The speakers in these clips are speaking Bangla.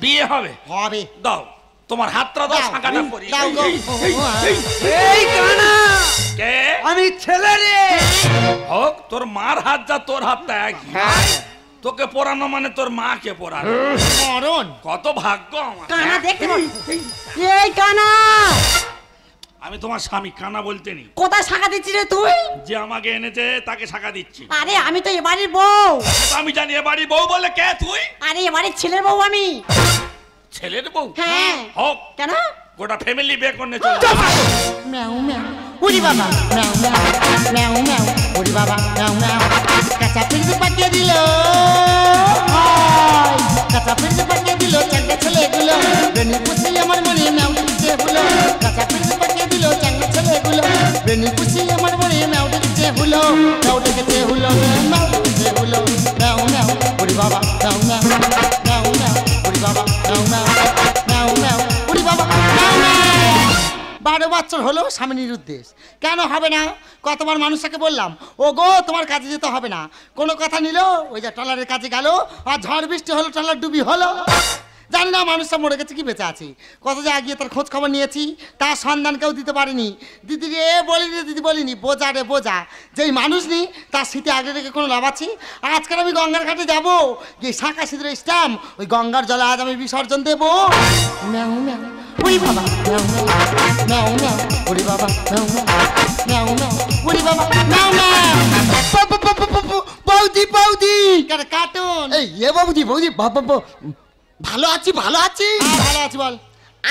বিয়ে হবে? হবে। দাও তোমার হাতটা দাও, শাঁখাটা পরি। এই কানা কে? আমি ছেলে রে। হোক, তোর মার হাত যা তোর হাতটা একই। তোকে পরানো মানে তোর মাকে পরানো। মরণ কত ভাগ্য আমার। কানা দেখতে এই কানা, আমি তোমার স্বামী, কানা বলতে নি। কোথায় শাখা দিচ্ছিস রে তুই? যে আমাকে এনেছে তাকে শাখা দিচ্ছি। আরে আমি তো এ বাড়ির বউ। আমি জানি এ বাড়ি বউ বলে কে তুই? আরে এ বাড়ির ছেলের বউ আমি। ছেলের বউ? হ্যাঁ। হোক, কেন? গোটা ফ্যামিলি বিয়ে করে চলে। ম্যাও ম্যাও উড়ি বাবা, ম্যাও ম্যাও ম্যাও ম্যাও উড়ি বাবা, ম্যাও ম্যাও। কাঁচা পিঁড়ি পাঠিয়ে দিল, কাঁচা পিঁড়ি পাঠিয়ে দিল চাঙ্গা ছেলেগুলো, বেনি পুষি আমার মনে ম্যাও দিচ্ছে হলো। কাঁচা পিঁড়ি পাঠিয়ে দিল চাঙ্গা ছেলেগুলো, বেনি পুষি আমার মনে ম্যাও দিচ্ছে হলো। ম্যাও দিচ্ছে হলো, ম্যাও দিচ্ছে হলো, ম্যাও ম্যাও উড়ি বাবা, ম্যাও ম্যাও ম্যাও ম্যাও উড়ি বাবা, ম্যাও ম্যাও ম্যাও ম্যাও উড়ি বাবা, ম্যাও ম্যাও। 12 বছর হলো স্বামীর উদ্দেশ, কেন হবে না? কতবার মানুষটাকে বললাম, ও গো তোমার কাজে যেতে হবে না, কোনো কথা নিল। ওই যে ট্রলারের কাজে গেল, আর ঝড় বৃষ্টি হলো, ট্রলার ডুবি হলো। জানি না মানুষটা মরে গেছে কি বেঁচে আছে। কত জায়গায় গিয়ে তার খোঁজ খবর নিয়েছি, তার সন্ধান কেউ দিতে পারেনি। দিদি রে বলিনি, দিদি বলিনি, বোঝা রে বোঝা। যেই মানুষ নি তার স্মৃতি আগে রেখে কোনো লাভ আছে? আজকাল আমি গঙ্গার ঘাটে যাবো, গিয়ে শাঁখা সিঁদুরের স্ট্যাম্প ওই গঙ্গার জলে আজ আমি বিসর্জন দেবো। ম্যাও ম্যাও উড়ি বাবা, ম্যাও ম্যাও ম্যাও ম্যাও উড়ি বাবা, ম্যাও ম্যাও ম্যাও ম্যাও উড়ি বাবা, ম্যাও ম্যাও। বৌদি বৌদি কার্টুন। এই বৌদি বৌদি ভালো আছি, ভালো আছি, ভালো আছি বল।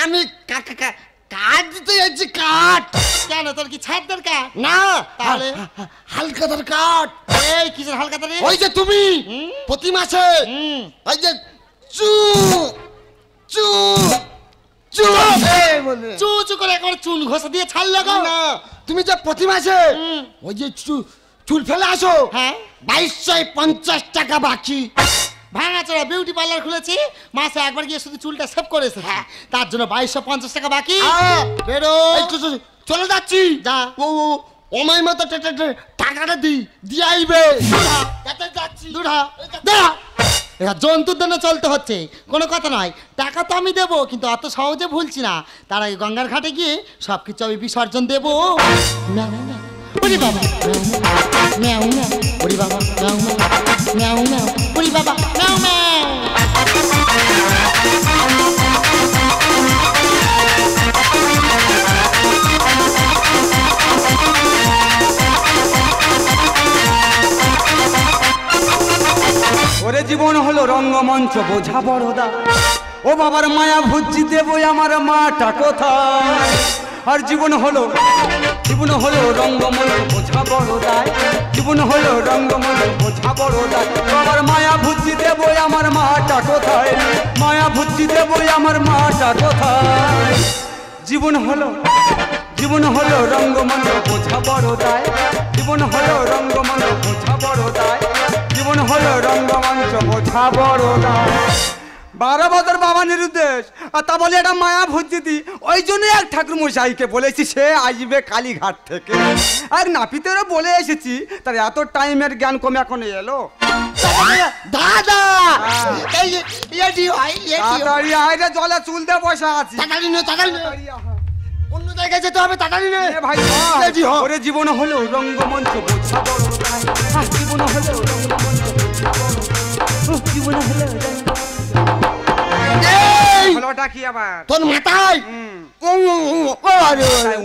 আমি কাঠ দিতে যাচ্ছি। কাঠ কেন, তোর কি ছাদ দরকার? না, তাহলে হালকাতার কাঠ। এই কিসের হালকাতা রে? ওই যে তুমি প্রতি মাসে ওই যে চু চু চু চু চু করে একবার চুন ঘষা দিয়ে ছাড়লে গো। না, তুমি যে প্রতি মাসে ওই যে চুল ফেলে আসো, হ্যাঁ 2250 টাকা বাকি। ভাঙাচোরা বিউটি পার্লার খুলেছি, মাসে একবার গিয়ে শুধু চুলটা সেভ করেছে, হ্যাঁ তার জন্য 2250 টাকা বাকি। বেরো, চলে যাচ্ছি। যা। ওমাই মতো টাকাটা দিয়ে আইবে। যাচ্ছি জন্তুর জন্য চলতে হচ্ছে, কোনো কথা নয়। টাকা তো আমি দেবো, কিন্তু অত সহজে ভুলছি না। তার আগে গঙ্গার ঘাটে গিয়ে সবকিছু আমি বিসর্জন দেবো। ওরে বাবা ম্যাও ম্যাও, ওরে বাবা ম্যাও ম্যাও ম্যাও ম্যাও, ওরে বাবা ম্যাও ম্যাও। ওরে জীবন হলো রঙ্গমঞ্চ বোঝা বড়দা, ও বাবার মায়া ভুজি দেবো আমার মাটা কোথায়। আর জীবন হলো রঙ্গমঞ্চ বোঝা বড়দায়, জীবন হলো রঙ্গমঞ্চ বোঝা বড়দায়। বাবার মায়া ভুজি দেবো আমার মাটা কোথায়, মায়া ভুজি দেবো আমার মাটা কোথায়। জীবন হলো রঙ্গমঞ্চ বোঝা বড়দায়, জীবন হলো রঙ্গমঞ্চ বোঝা বড়দায়, জীবন হলো রঙ্গমঞ্চ বোঝা বড়দায়। 12 বছর বাবা নিরুদ্দেশ, আর তা বলে একটা মায়া ভজ্জিতি। ওই জন্য এক ঠাকুর মশাইকে বলেছি সে আসবে কালীঘাট থেকে। আর নাপিতেরও বলে এসেছি, তার এত টাইমের জ্ঞান কমে এখন এলো। দাদা তাড়াতাড়ি আয়, জলে চুলতে বসে আছি। অন্য জায়গায় যেতে হবে, তাড়াতাড়ি নে ভাই। ওরে জীবন হলো রঙ্গমঞ্চ বোঝা বড়দায়, জীবন হলো রঙ্গমঞ্চ বোঝা বড়দায়, জীবন হলো হলোটা কি আবার তোর মাথায়?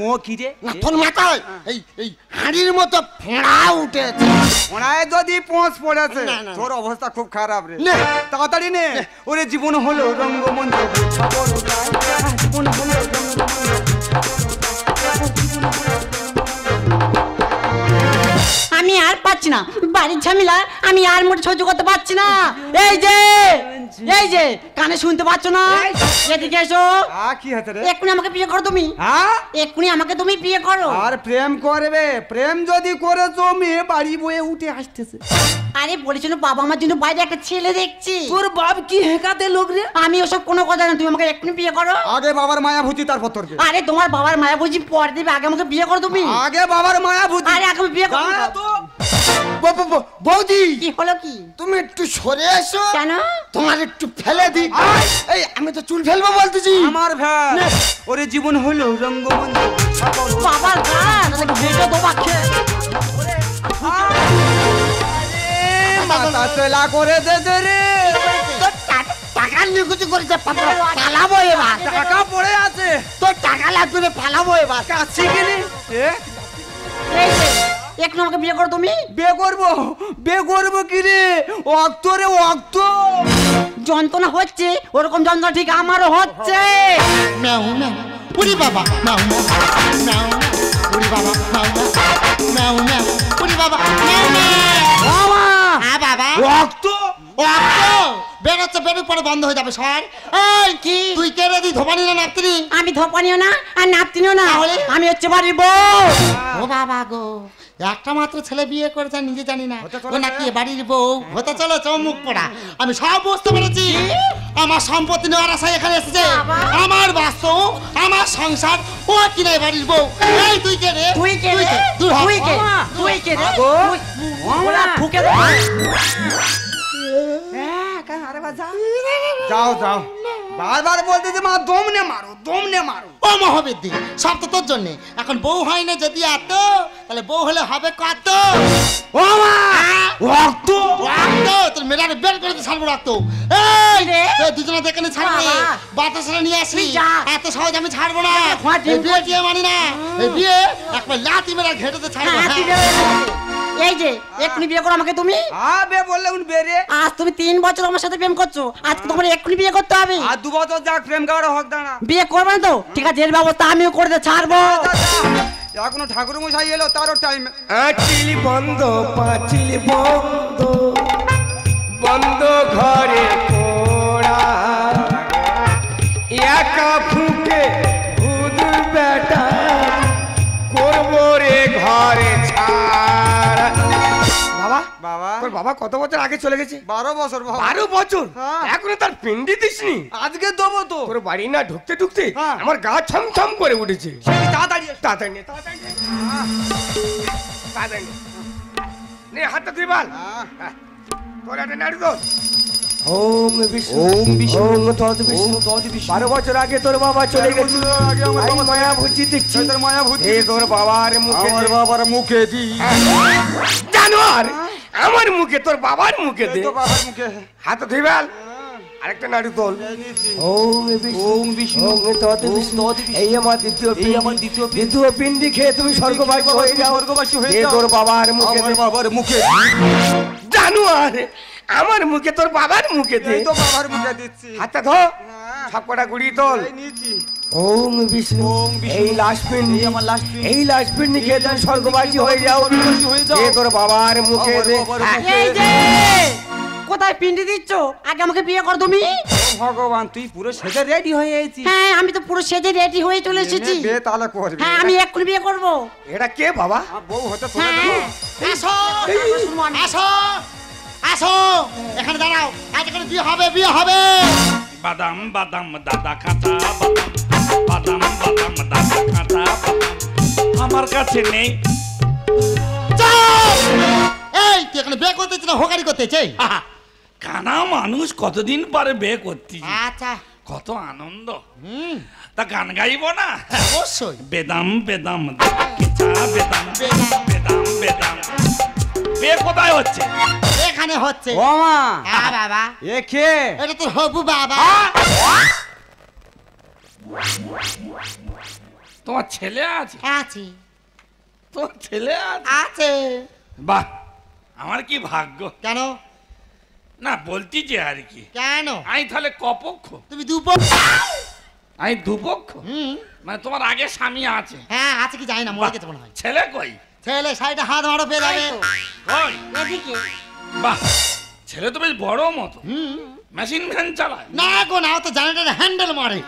ও কি রে? তোর মাথায় এই হাড়ির মতো ফোঁড়া উঠেছে। ওনায় যদি পোঁছ পড়েছে, তোর অবস্থা খুব খারাপ রে। তাড়াতাড়ি নে। ওরে জীবন হলো রঙ্গমঞ্চ বোঝা বড়দায়, জীবন হলো রঙ্গমঞ্চ বোঝা বড়দায়। আমি আর পাচ্ছি না, বাড়ির ঝামেলা আমি আর মোটে সহ্য করতে পারছি না। এই যে কানে শুনতে পাচ্ছ না? এদিকে এসো। কি হতে রে? এক্ষুনি আমাকে বিয়ে করো তুমি। এক্ষুনি আমাকে তুমি বিয়ে করো। আর প্রেম করবে? প্রেম যদি করেছো, মেয়ে বাড়ি বয়ে উঠে আসতেছে। আরে বলেছিল বাবা আমার জন্য বাইরে একটা ছেলে দেখছি। তোর বাপ কি হেকাতে লোক রে? আমি ওসব কোনো কথা না, তুমি আমাকে এক্ষুনি বিয়ে করো। আগে বাবার মায়া ভুজি, তারপর তোর। আরে তোমার বাবার মায়া ভুজি পরে দেবে, আগে আমাকে বিয়ে করো তুমি। আগে বাবার মায়া ভুজি। আরে আগে বিয়ে করো। বৌদি কি হলো কি? তুমি একটু সরে এসো। কেন? তোমার একটু ফেলে দি। এই আমি তো চুল ফেলবো বলতেছি। আমার ভ্যান ওরে জীবন হলো রঙ্গমঞ্চ বোঝা বড় বাবার গান ভেজো তোমাকে। মাথা চলা করে দে দে রে তোর টাকা নিকুচি করেছে পালাবো এবার। টাকা পড়ে আছে তোর টাকা লাগবে না, পালাবো এবার। কাছে গেলি এই যে একটু আমাকে বিয়ে করো তুমি। বিয়ে করবো কি রে অক্ত রে অক্ত যন্ত্রণা হচ্ছে ওরকম যন্ত্রণা ঠিক আমারও হচ্ছে। ম্যাও ম্যাও পুরি বাবা ম্যাও ম্যাও ম্যাও পুরি বাবা ম্যাও ম্যাও ম্যাও পুরি বাবা ম্যাও ম্যাও। হ্যাঁ বাবা অক্ত বেরোচ্ছে, বেরোর পরে বন্ধ হয়ে যাবে স্যার। এই কি? তুই কে রে? তুই ধোপানি না নাপতিনি? আমি ধোপানিও না আর নাপতিনিও না, তাহলে? আমি হচ্ছে বাড়ির বউ। ও বাবা গো, একটা মাত্র ছেলে বিয়ে করেছে নিজে জানি না, হতে ও চলেছে? নাকি বাড়ির বউ হতে চলেছে। ও মুখ পড়া, আমি সব বুঝতে পেরেছি। আমার সম্পত্তি নেওয়ার আশায় এখানে এসেছে, আমার বাস্তব, আমার সংসার, ও কিনা বাড়ির বউ। এই তুই কে রে? তুই কে রে? দূর হ। তুই কে? তুই কে রে? আগো। ওরা ঠুকে দে। যাও যাও বারবার বলতে যে মা দমনে মারো ও মহাবিদ্যি, সব তো তোর জন্যে। এখন বউ হয় না যদি এত, তাহলে বউ হলে হবে কত? ও মা অক্ত রক্ত তোর মেলারে বের করে দিয়ে ছাড়বো রক্ত। এই রে? তোর দুজনে দেখে নি ছাড়বো, বাবা। বাতাসে নিয়ে আসি। তুই যা। এত সহজ আমি ছাড়বো না। ফাটিয়ে এই বিয়ে টিয়ে মানি না। এই বিয়ে একবার লাথি মেরা ঘেটেতে ছাড়বো। হ্যাঁ, তুই হ্যাঁ। বেরো। এই যে এক্ষুনি বিয়ে করো আমাকে তুমি। আবে বললে উনি বেরে আজ তুমি 3 বছর আমার সাথে প্রেম করছো, আজকে তোমার এক্ষুনি বিয়ে করতে হবে। আর 2 বছর যাক প্রেম করার হক দাঁড়া বিয়ে করবে না তো ঠিক আছে, এর ব্যবস্থা আমিও করতে ছাড়বো। এখনো ঠাকুর মশাই এলো তারও টাইম আঁচিল বন্ধ পাঁচিল বন্ধ বন্ধ ঘরে কোড়া একা ফুকে ভূত বেটা করবো রে ঘরে ছাড়া। বাবা বাবা তোর বাবা কত বছর আগে চলে গেছে? 12 বছর বাবা 12 বছর। হ্যাঁ। এখনো তার পিন্ডি দিসনি? আজকে দেবো তো তোর বাড়ি না ঢুকতে ঢুকতে হ্যাঁ। আমার গা ছমছম করে উঠেছে। সেই তাড়াতাড়ি এসো। তাড়াতাড়ি নে, তাড়াতাড়ি নে। তাড়াতাড়ি নে। নে হাতটা ধুই বল। হ্যাঁ। তোর একটা নাড়ি দোষ। ওম বিষ্ণু ওম বিষ্ণু ওম তদ বিষ্ণু 12 বছর আগে তোর বাবা চলে গেছিল। আগে আমার আমি বাবা মায়া ভুজি দেখছি। তোর মায়া ভূত এ তোর বাবার মুখে আমার বাবার মুখে দি। জানোয়ার আমার মুখে তোর বাবার মুখে দে। এই তো বাবার মুখে হাত ধুই বল। আরেকটা নাড়ি তোল। ওম বিষ্ণু ওম বিষ্ণু ওম তদ বিষ্ণু এই আমার দ্বিতীয় পিণ্ডি খেয়ে তুমি স্বর্গবাসী হয়ে যাও। স্বর্গবাসী হয়ে এ যাও। তোর বাবার মুখে আমার দে। বাবার মুখে জানোয়ার আমার মুখে তোর বাবার মুখে দে। এই তো বাবার মুখে দিচ্ছি। হাতটা ধো। সব কটা গুড়ি তোল। এই নিয়েছি। ওম বিষ্ণু ওম বিষ্ণু। এই লাশ পিণ্ডি এই আমার লাশ পিণ্ডি। এই লাশ পিণ্ডি খেয়ে তুমি স্বর্গবাসী হয়ে যাও। স্বর্গবাসী হয়ে যাও। এ তোর বাবার মুখে আমার দে। বাবার হ্যাঁ। মুখে। এই যে কোথায় পিন্ডি দিচ্ছ, আগে আমাকে বিয়ে কর তুমি। ভগবান তুই পুরো সেজে রেডি হয়ে এসেছিস। হ্যাঁ আমি তো পুরো সেজে রেডি হয়ে চলে এসেছি। বিয়ে তাহলে করবি। হ্যাঁ আমি এক্ষুনি বিয়ে করবো। এটা কে বাবা? আমার বউ হতে তোলে হ্যাঁ আসো আসো আসো, এখানে দাঁড়াও। আজ এখানে বিয়ে হবে, বিয়ে হবে। বাদাম বাদাম দাদা কাঁচা বাদাম বাদাম দাদা কাঁচা আমার কাছে নেই। চুপ! এই তুই এখানে বিয়ে করতেছিস না হোকারি করতেছিস? আহা, কানা মানুষ কতদিন পরে বিয়ে করতি, আচ্ছা কত আনন্দ। তা গান গাইব না? অবশ্যই। বেদাম বেদাম কেঁচা বেদাম বেদাম বেদাম। বিয়ে কোথায় হচ্ছে? এখানে হচ্ছে। ও মা হ্যাঁ বাবা, এ কে? এটা তোর হবু বাবা। তোমার ছেলে আছে? আছি তোমার ছেলে আছে? আছে। বাহ, আমার কি ভাগ্য। কেন না বলতি যে আর কি, কেন? আমি তাহলে কপক্ষ? তুমি দুপক্ষ? আমি দুপক্ষ। মানে তোমার আগে স্বামী আছে? হ্যাঁ আছে কি জানি না, মরে গেছে মনে হয়। ছেলে কই? ছেলে সাইডে হাত মারো পেয়ে যাবে। কই? এদিকে বাহ, ছেলে তো বেশ বড় মতো, মেশিন ভ্যান চালায়। না গো না, ও তো জানাটা হ্যান্ডেল মারে।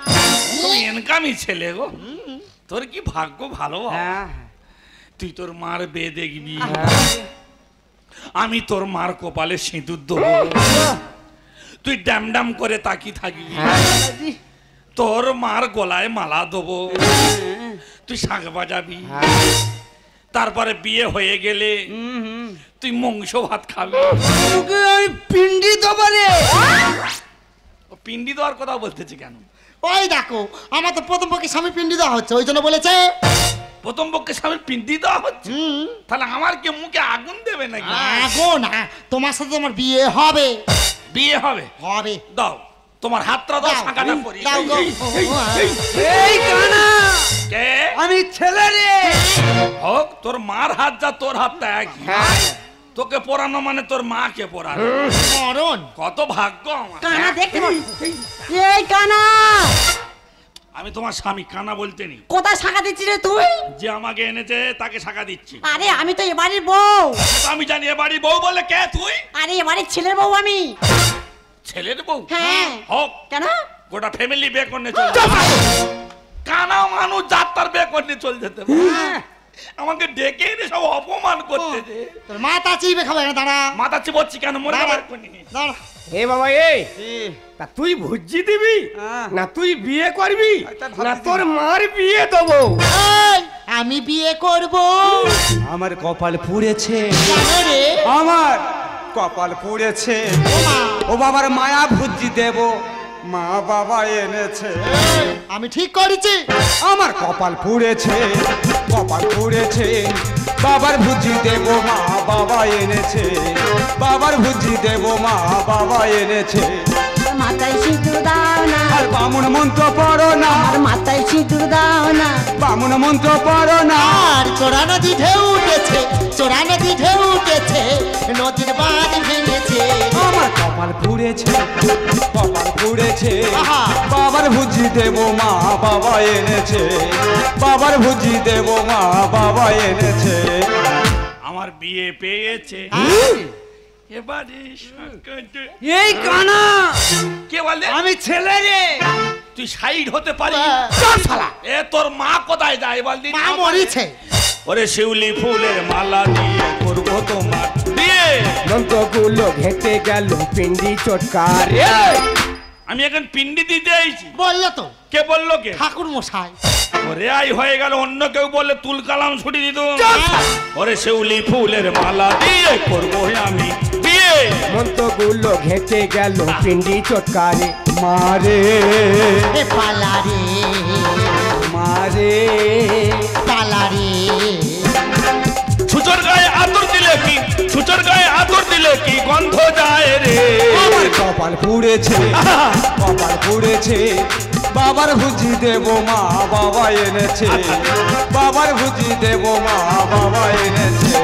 তুমি এনকামি ছেলে গো, তোর কি ভাগ্য ভালো বাবা। হ্যাঁ তুই তোর মার বিয়ে দেখবি, আমি তোর মার কপালে সিঁদুর দেবো, তুই ড্যাম ড্যাম করে তাকি থাকবি, তোর মার গলায় মালা দেবো, তুই শাঁখ বাজাবি, তারপরে বিয়ে হয়ে গেলে তুই মাংস ভাত খাবি। তোকে আমি পিন্ডি দেবো রে। ও পিন্ডি দেওয়ার কথা বলতেছি কেন? ওই দেখো আমার তো প্রথম পক্ষে স্বামী পিন্ডি দেওয়া হচ্ছে, ওই জন্য বলেছে। প্রথম পক্ষে স্বামীর পিন্ডি দেওয়া হচ্ছে, তাহলে আমার কি মুখে আগুন দেবে নাকি? আগো না, তোমার সাথে তোমার বিয়ে হবে। বিয়ে হবে? হবে। দাও তোমার হাতটা দাও, দাও, শাঁখাটা পরি। দাও গো। এই কানা, কে? আমি ছেলে রে। হোক, তোর মার হাত যা তোর হাতটা একই। তোকে পরানো মানে তোর মাকে পরানো। মরণ। কত ভাগ্য আমার। কানা দেখতে পাচ্ছ? এই কানা, আমি তোমার স্বামী, কানা বলতে নি। কোথায় শাখা দিচ্ছি রে তুই? যে আমাকে এনেছে তাকে শাখা দিচ্ছি। আরে আমি তো এবারের বউ। সেটা আমি জানি, এ বাড়ি বউ বলে কে তুই? আরে এবারের ছেলের বউ আমি। ছেলের বউ? হ্যাঁ। হোক, কেন? গোটা ফ্যামিলি বিয়ে করতে চলে কানা মানুষ যার তার বিয়ে করতে চল যেতে পারে। আমাকে ডেকে এনে সব অপমান করতেছে। তোর মাথা চিবে খাবে না, দাঁড়া মাথা চিবচ্ছি কেন? মরে যাবে দাঁড়া, এক্ষুনি। দাঁড়া। এ বাবা, এই তা তুই ভুজি দিবি না তুই বিয়ে করবি না তোর মার বিয়ে দেবো? এই, আমি বিয়ে করব। আমার কপাল পুড়েছে, কেন রে? আমার কপাল পুড়েছে। ও বাবার মায়া ভুজি দেব, মা বাবা এনেছে। আমি ঠিক করেছি। আমার কপাল পুড়েছে, কপাল পুড়েছে। বাবার ভুজি দেব, মা বাবা এনেছে। বাবার ভুজি দেব, মা বাবা এনেছে। মাথায় সিঁদুর দাও না, আর বামুন মন্ত্র পড়ো না, আর মাথায় সিঁদুর দাও না। বামুন মন্ত্র পড়ো না। আর চোরা নদী ঢেউ উঠেছে, চোরা নদী ঢেউ উঠেছে, নদীর বাঁধ ভেঙেছে। আমার কপাল পুড়েছে, কপাল পুড়েছে। আহা। বাবার ভুজি দেব, মা বাবা এনেছে। বাবার ভুজি দেব, মা বাবা এনেছে। আমার বিয়ে পেয়েছে এবারে সাক্ষাৎ। এই কানা, কে বলে? আমি ছেলে রে। তুই সাইড হতে পারি? চল শালা। এ তোর মা কোথায় যায় বল দিন? মা মরিছে। ওরে শিউলি ফুলের মালা দিয়ে করবো তোমার বিয়ে। মন্ত্রগুলো ঘেটে গেল পিন্ডি চটকার। আমি এখন পিন্ডি দিতে আইছি। বললো তো কে বললো? কে? ঠাকুর মশাই। ওরে আই হয়ে গেল, অন্য কেউ বললে তুল কালাম ছুটি দিত। ওরে শিউলি ফুলের মালা দিয়ে করবো আমি বিয়ে। মন্ত্রগুলো ঘেটে গেল পিন্ডি চটকারে। মারে এ পালারে, মারে পালারে। ছুচোর গায়ে আদর দিলে কি, ছুচোর গায়ে আদর দিলে কি গন্ধ যায় রে। আমার কপাল পুড়েছে, কপাল পুড়েছে। বাবার ভুজি দেব, মা বাবা এনেছে। বাবার ভুজি দেব, মা বাবা এনেছে।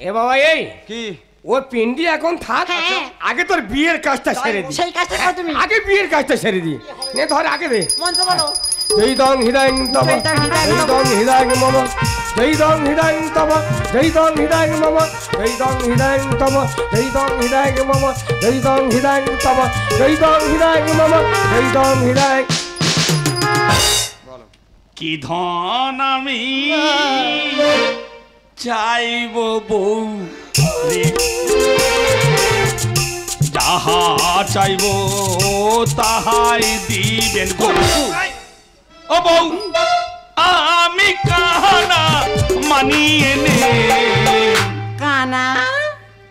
এ বাবা, এই কি ও পিন্ডি এখন থাক, হ্যাঁ। আগে তোর বিয়ের কাজটা সেরে দি। সেই কাজটা করো তুমি। আগে বিয়ের কাজটা সেরে দি। নে ধর, আগে দে। মন্ত্র বলো। জয় দং হৃদয় তব, জয় দং হৃদয়ং জয় তব। দং হৃদয় মম, জয় দং হৃদয় তব, জয় দং হৃদয় মম, জয় দং হৃদয় তব, জয় দং হৃদয় মম, জয় দং হৃদয় তব, জয় দং হৃদয় মম, জয় দং হৃদয়। কি ধন আমি চাইব বউ রে, যাহা চাইব তাহাই দিবেন গো। ও বউ, আমি কাহানা মানিয়ে নে। কানা,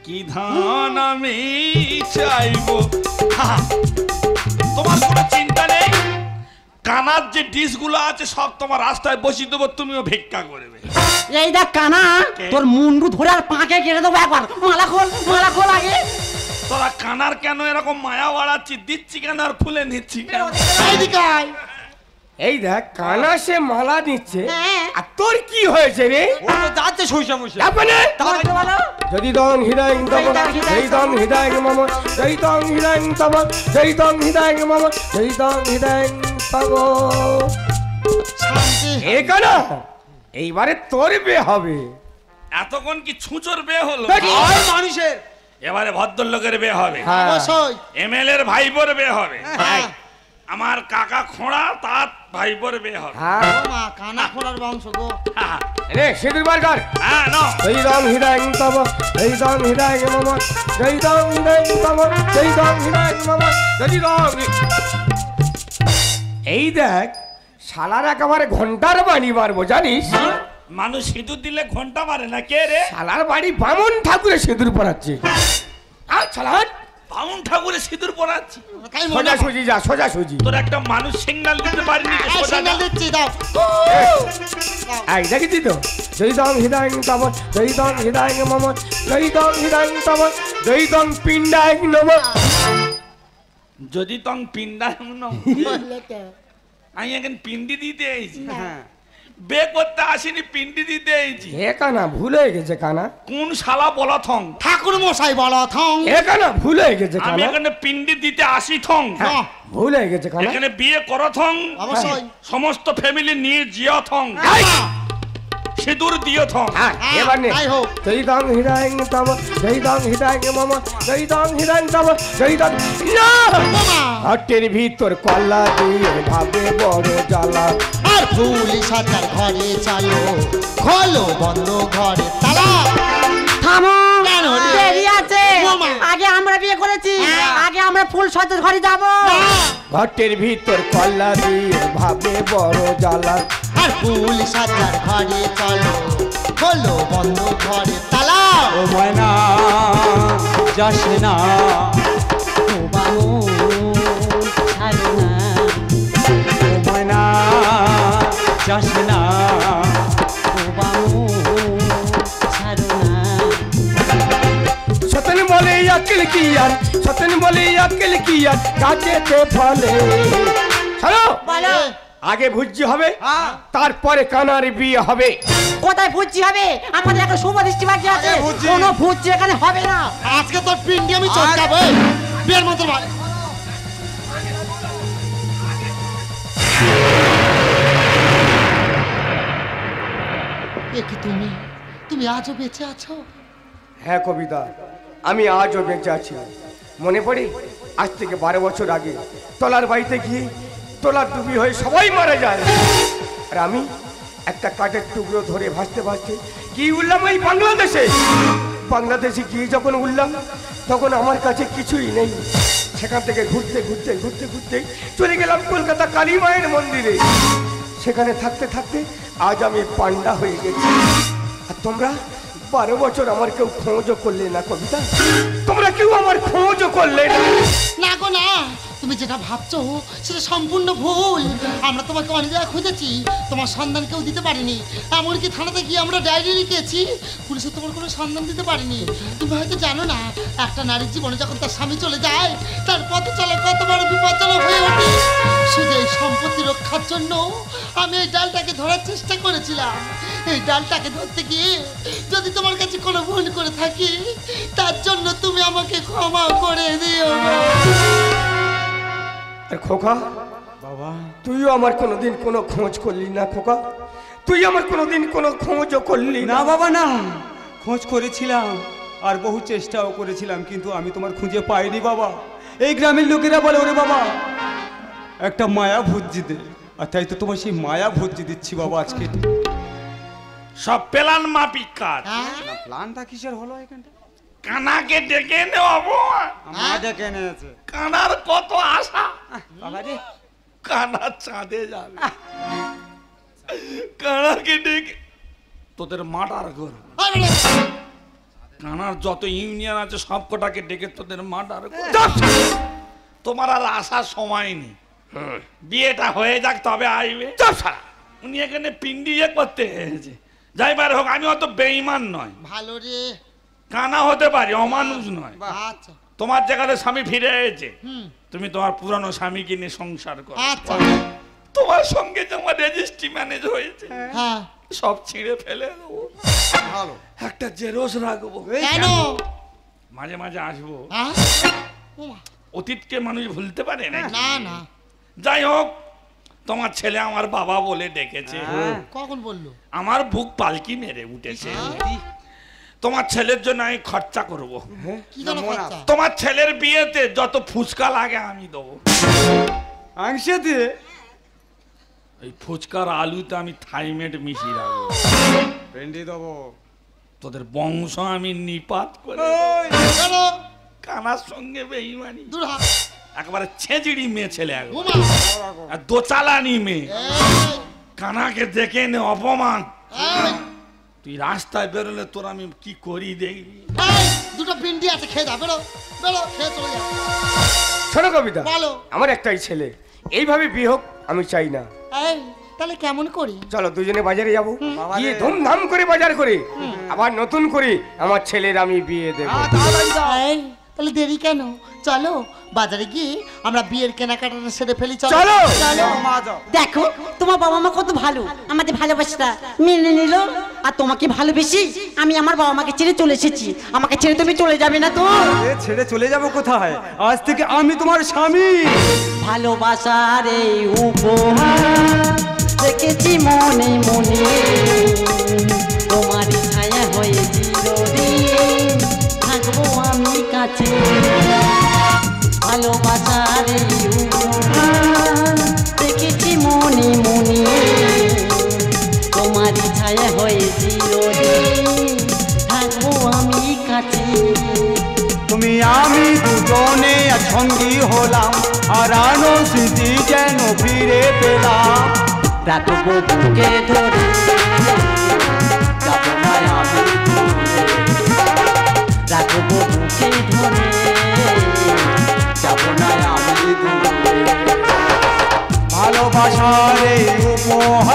কি ধান আমি চাইব। হা, তোমার কোনো চিন্তা নেই। কানার যে ডিশগুলো আছে সব তোমার রাস্তায় বসিয়ে দেবো, তুমিও ভিক্ষা করবে। এই দেখ কানা, তোর মুন্ডু ধরে আর পাকে কেটে দেবো একবার। মালা খোল, মালা খোল আগে। তোরা কানার কেন এরকম মায়া বাড়াচ্ছি, দিচ্ছি কেন আর ফুলে নিচ্ছি কেন? এইদিকে আয়। এই দেখ, কানা সে মালা দিচ্ছে, হ্যাঁ। আর তোর কি হয়েছে রে? ও তো যাচ্ছে শৈশা মশা। আপনে মন্ত্র বলো। যদি দং হৃদয় তব, জয় দং হৃদয় মম, জয় দং হৃদয় তব, জয় দং হৃদয় মম, জয় দং হৃদয় তব। শান্তি। এ কানা, এইবারে তোর বিয়ে হবে। এতক্ষণ কি ছুঁচোর বিয়ে হলো? আর মানুষের এবারে ভদ্রলোকের বিয়ে হবে, অবশ্যই। এমএলএ এর ভাইবোর বিয়ে হবে, হ্যাঁ। আমার কাকা খোঁড়া তার ভাইবোর বিয়ে হবে। হ্যাঁ ও মা, কানা খোলার বংশ গো। হ্যাঁ, রে সিঁদুর বার কর। হ্যাঁ, নাও। জয় দং হৃদয় তব, জয় দং হৃদয় মম, জয় দং হৃদয় তব, জয় দং হৃদয় মম, জয় দং। এই দেখ, শালার একেবারে ঘন্টার বাণী মারবো জানিস। মানুষ সিঁদুর দিলে ঘন্টা মারে না, কে রে? শালার বাড়ি বামন ঠাকুরের সিঁদুর পরাচ্ছে। আর শালার বামুন ঠাকুরের সিঁদুর পরাচ্ছি। তাই মনে সোজা হয়। সুজি যা, সোজা সুজি। তোর একটা মানুষ সিগন্যাল দিতে পারিনি যে এই সোজা সিগন্যাল যা। দিচ্ছি, দাও। এই দেখেছি তো, জয়দং হৃদয় তব, জয়দং হৃদয় মম, জয়দং হৃদয় তব, জয়দং পিণ্ডায় নম। যদি তং পিন্ডা আমি এখন পিন্ডি দিতে এসেছি, হ্যাঁ বে করতে আসিনি, পিন্ডি দিতে এসেছি। এ কানা ভুল হয়ে গেছে কানা, কোন শালা বলা থং? ঠাকুর মশাই বলো থং। এ কানা ভুল হয়ে গেছে আমি কানা, এখানে পিন্ডি দিতে আসি থং। হ্যাঁ, ভুল হয়ে গেছে কানা। এখানে বিয়ে করো থং, অবশ্যই। সমস্ত ফ্যামিলি নিয়ে জিও থং, হ্যাঁ, সিঁদুর দিও থং। হ্যাঁ, এবার নে। তাই হোক। জয়দং হৃদয় তব, জয়দং হৃদয় মম, জয়দং হৃদয় তব, জয়দং না। বোমা। হাটের ভিতর কল্লা দিয়ে ভাবে বড় জ্বালা। আর পুলিশ হাজার ঘরে চালো, খোলো বন্ধ ঘরে তালা। থামো, কেন রে? দেরি আছে। বোমা। আগে আমরা বিয়ে করেছি, হ্যাঁ। আগে আমরা ফুল সজ্জার ঘরে যাব। ঘটের ভিতর কল্লা দিয়ে ভাবে বড় জ্বালা। আর পুলিশ হাজার ঘরে চলো, খোলো বন্ধ ঘরে তালা। ও ময়না যাস না, ও বাবু ছাড়ো না, ও ময়না যাস না, ও বাবু ছাড়ো না। সতন বলে আকিল কি আর, সতন বলে আকিল কি আর, কাজেতে ফলে। শোনো, বলো আগে ভুজি হবে, তারপরে কানার বিয়ে হবে। কোথায় ভুজি হবে? আমাদের একটা শুভ দৃষ্টি বাকি আছে, আগে ভুজি। কোনো ভুজি এখানে হবে না। আজকে তোর পিন্ডি আমি চটকাবো, এই, বিয়ের মতো ভাই। এ কি তুমি, তুমি আজও বেঁচে আছো? হ্যাঁ কবিতা, আমি আজও বেঁচে আছি। মনে পড়ে আজ থেকে 12 বছর আগে তলার বাড়িতে গিয়ে তলার ডুবি হয়ে সবাই মারা যায়, আর আমি একটা কাঠের টুকরো ধরে ভাসতে ভাসতে কি উঠলাম এই বাংলাদেশে। বাংলাদেশে গিয়ে যখন উঠলাম তখন আমার কাছে কিছুই নেই। সেখান থেকে ঘুরতে ঘুরতে ঘুরতে ঘুরতে চলে গেলাম কলকাতা কালী মায়ের মন্দিরে। সেখানে থাকতে থাকতে আজ আমি পান্ডা হয়ে গেছি। আর তোমরা 12 বছর আমার কেউ খোঁজও করলে না কবিতা, তোমরা কেউ আমার খোঁজও করলে না। না গো না, তুমি যেটা ভাবছো সেটা সম্পূর্ণ ভুল। আমরা তোমাকে অনেক জায়গায় খুঁজেছি, তোমার সন্ধান কেউ দিতে পারিনি। এমনকি থানাতে গিয়ে আমরা ডায়েরি লিখেছি, পুলিশে তোমার কোনো সন্ধান দিতে পারিনি। তুমি হয়তো জানো না, একটা নারীর জীবনে যখন তার স্বামী চলে যায়, তার পথ চলা কত বড় বিপজ্জনক হয়ে ওঠে। শুধু এই সম্পত্তি রক্ষার জন্য আমি এই ডালটাকে ধরার চেষ্টা করেছিলাম। এই ডালটাকে ধরতে গিয়ে যদি তোমার কাছে কোনো ভুল করে থাকি, তার জন্য তুমি আমাকে ক্ষমা করে দিও। আর খোকা বাবা তুইও আমার কোনোদিন কোনো খোঁজ করলি না খোকা, তুই আমার কোনোদিন কোনো খোঁজও করলি না না। বাবা না, খোঁজ করেছিলাম আর বহু চেষ্টাও করেছিলাম, কিন্তু আমি তোমার খুঁজে পাইনি বাবা। এই গ্রামের লোকেরা বলে ওরে বাবা একটা মায়া ভুজি দে, আর তাই তো তোমার সেই মায়া ভুজি দিচ্ছি বাবা আজকে। সব প্ল্যান মাফিক কাজ। না প্ল্যানটা কিসের হলো এখানটা? কানাকে ডেকে নেবো, মা ডেকে এনেছে কানার কত আশা, বাবা রে। কানা চাঁদে যাবে, কানাকে ডেকে তোদের মার্ডার কর। কানার যত ইউনিয়ন আছে সব কটাকে ডেকে তোদের মার্ডার কর। তোমার আর আসার সময় নেই, বিয়েটা হয়ে যাক তবে আসবে। উনি এখানে পিন্ডি ইয়ে করতে এসেছে, যাইবার হোক। আমি অত বেঈমান নয়, ভালো রে। কানা হতে পারি, অমানুষ নয়। আচ্ছা তোমার জায়গাতে স্বামী ফিরে এসেছে, হুম, তুমি তোমার পুরানো স্বামীকে নিয়ে সংসার করো। আচ্ছা তোমার সঙ্গে যে আমার রেজিস্ট্রি ম্যানেজ হয়েছে হ্যাঁ। সব ছিঁড়ে ফেলে দেবো, ভালো একটা জেরক্স রাখবো, কেন? মাঝে মাঝে আসবো। হ্যাঁ? ওমা, অতীতকে মানুষ ভুলতে পারে না। না না, যাই হোক, তোমার ছেলে আমার বাবা বলে ডেকেছে, কখন বললো? আমার বুক পালকি মেরে উঠেছে। তোমার ছেলের জন্য আমি খরচা করব, কি জন্য খরচা? তোমার ছেলের বিয়েতে যত ফুচকা লাগে আমি দেবো। আংশে দিয়ে এই ফুচকার আলুতে আমি থাইমেট মিশিয়ে রাখবো, ভেন্ডি দেবো। তোদের বংশ আমি নিপাত করে কেন? কানার সঙ্গে বেইমানি, দূর হ। একবারে ছেঁচড়ি মেয়ে ছেলে, একবার ওমা, আর দোচালানি মেয়ে। এই, কানাকে দেখে নে অপমান, এই, তুই রাস্তায় বেরোলে তোর আমি কি করি দেখবি। এই, দুটো পিন্ডি আছে, খেয়ে যা, বেরো বেরো, খেয়ে চলে যা। শোনো কবিতা, বলো। আমার একটাই ছেলে, এইভাবে বিয়ে হোক আমি চাই না। এই, তাহলে কেমন করি? চলো দুজনে বাজারে যাবো, গিয়ে ধুমধাম করে বাজার করে আবার নতুন করে আমার ছেলের আমি বিয়ে দেবো। এই, তাহলে দেরি কেন? চলো বাজারে গিয়ে আমরা বিয়ের কেনাকাটা সেরে ফেলি। চলো। চলো। দেখো তোমার বাবা মা কত ভালো, আমাদের ভালোবাসাটা মেনে নিল। আর তোমাকে ভালোবেসি আমি আমার বাবা মাকে ছেড়ে চলে এসেছি। আমাকে ছেড়ে তুমি চলে যাবে না তো? ছেড়ে চলে যাব কোথায়? আজ থেকে আমি তোমার স্বামী। ভালোবাসার এই উপহার রেখেছি মনে মনে, তোমার ছায়া হয়ে চিরদিন থাকবো আমি কাছে। ভালোবাসার এই উপহার রেখেছি মনে মনে, তোমার ছায়া হয়ে চিরদিন থাকবো আমি কাছে। তুমি আমি দুজনে সঙ্গী হলাম, হারানো স্মৃতি যেন ফিরে পেলাম। রাখবো বুকে ধরে, যাবো না আমি দূরে। রাখবো বুকে ধরে, যাবো না আমি দূরে। ভালোবাসার এই উপহার